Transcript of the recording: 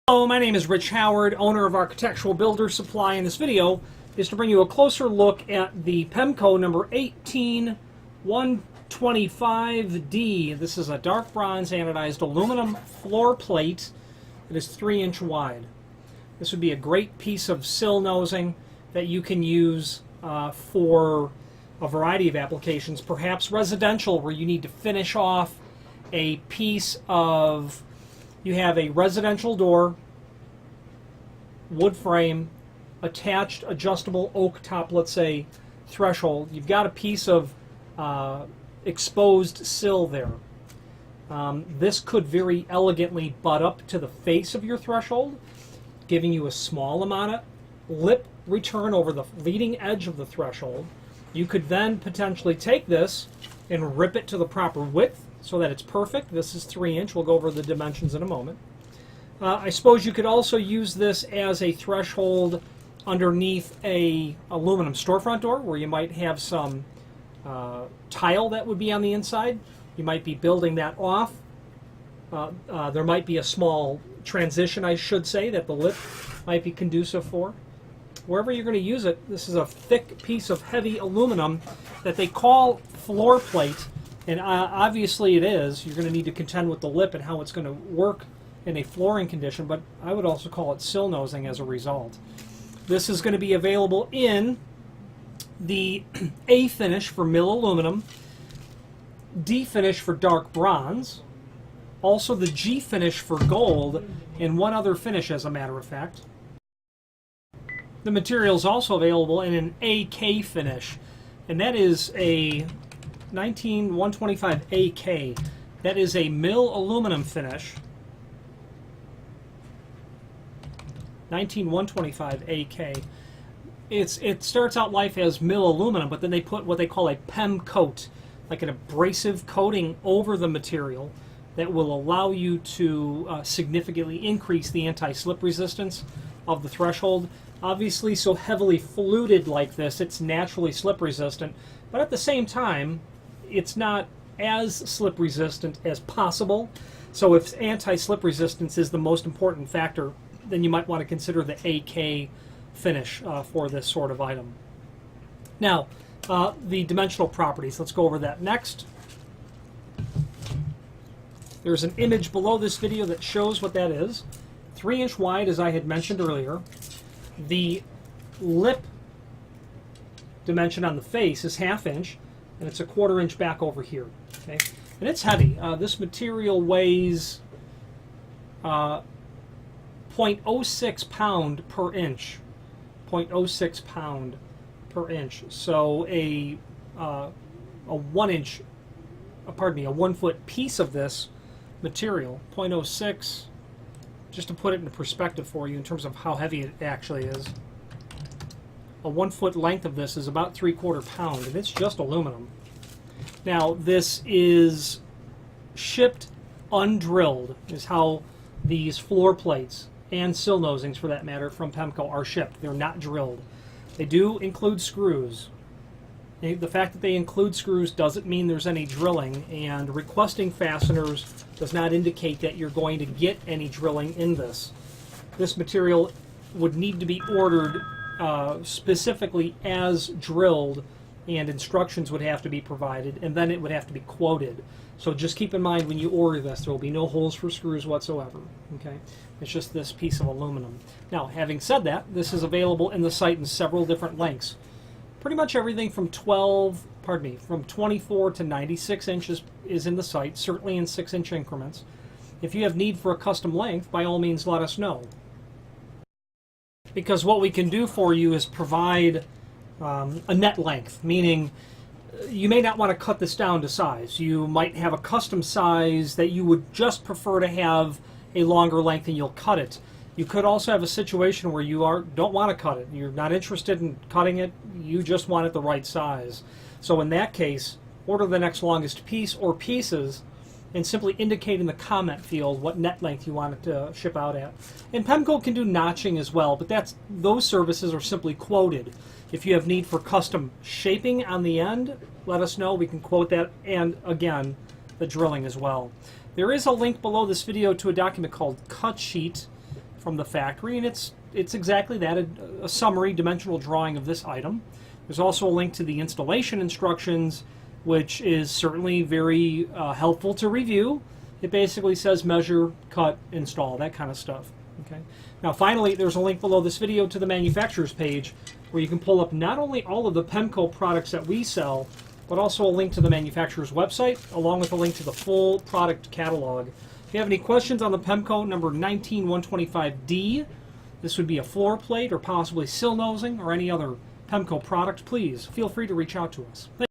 Hello, my name is Rich Howard, owner of Architectural Builder Supply, and this video is to bring you a closer look at the Pemko number 18125D. This is a dark bronze anodized aluminum floor plate that is 3-inch wide. This would be a great piece of sill nosing that you can use for a variety of applications, perhaps residential, where you need to finish off a piece of... You have a residential door, wood frame, attached adjustable oak top, let's say, threshold. You've got a piece of exposed sill there. This could very elegantly butt up to the face of your threshold, giving you a small amount of lip return over the leading edge of the threshold. You could then potentially take this and rip it to the proper width so that it's perfect. This is 3-inch. We'll go over the dimensions in a moment. I suppose you could also use this as a threshold underneath a aluminum storefront door where you might have some tile that would be on the inside. You might be building that off. There might be a small transition, I should say, that the lip might be conducive for. Wherever you're going to use it, this is a thick piece of heavy aluminum that they call floor plate. And obviously it is. You're going to need to contend with the lip and how it's going to work in a flooring condition, but I would also call it sill nosing as a result. This is going to be available in the A finish for mill aluminum, D finish for dark bronze, also the G finish for gold, and one other finish as a matter of fact. The material is also available in an AK finish, and that is a 19125 AK. That is a mill aluminum finish. 19125 AK. It starts out life as mill aluminum, but then they put what they call a Pemko, like an abrasive coating over the material that will allow you to significantly increase the anti-slip resistance of the threshold. Obviously, so heavily fluted like this, it's naturally slip resistant, but at the same time, it's not as slip resistant as possible. So if anti-slip resistance is the most important factor, then you might want to consider the AK finish for this sort of item. Now, the dimensional properties. Let's go over that next. There's an image below this video that shows what that is. 3-inch wide, as I had mentioned earlier. The lip dimension on the face is 1/2 inch, and it's a 1/4 inch back over here. Okay, and it's heavy. This material weighs 0.06 pound per inch. 0.06 pound per inch. So a 1 foot piece of this material, 0.06. Just to put it into perspective for you in terms of how heavy it actually is. A 1 foot length of this is about 3/4 pound, and it's just aluminum. Now, this is shipped undrilled, is how these floor plates and sill nosings, for that matter, from Pemko are shipped. They're not drilled. They do include screws. The fact that they include screws doesn't mean there's any drilling, and requesting fasteners does not indicate that you're going to get any drilling in this. This material would need to be ordered specifically as drilled, and instructions would have to be provided, and then it would have to be quoted. So just keep in mind when you order this, there will be no holes for screws whatsoever. Okay, it's just this piece of aluminum. Now, having said that, this is available in the site in several different lengths. Pretty much everything from 24 to 96 inches is in the site, certainly in 6-inch increments. If you have need for a custom length, by all means let us know. Because what we can do for you is provide a net length, meaning you may not want to cut this down to size. You might have a custom size that you would just prefer to have a longer length and you'll cut it. You could also have a situation where you don't want to cut it. You're not interested in cutting it. You just want it the right size. So in that case, order the next longest piece or pieces and simply indicate in the comment field what net length you want it to ship out at. And Pemko can do notching as well, but those services are simply quoted. If you have need for custom shaping on the end, let us know. We can quote that, and again, the drilling as well. There is a link below this video to a document called Cut Sheet from the factory, and it's exactly that, a summary dimensional drawing of this item. There's also a link to the installation instructions, which is certainly very helpful to review. It basically says measure, cut, install, that kind of stuff. Okay. Now finally, there's a link below this video to the manufacturer's page where you can pull up not only all of the Pemko products that we sell, but also a link to the manufacturer's website, along with a link to the full product catalog. If you have any questions on the Pemko number 19125D, this would be a floor plate or possibly sill nosing or any other Pemko product, please feel free to reach out to us. Thank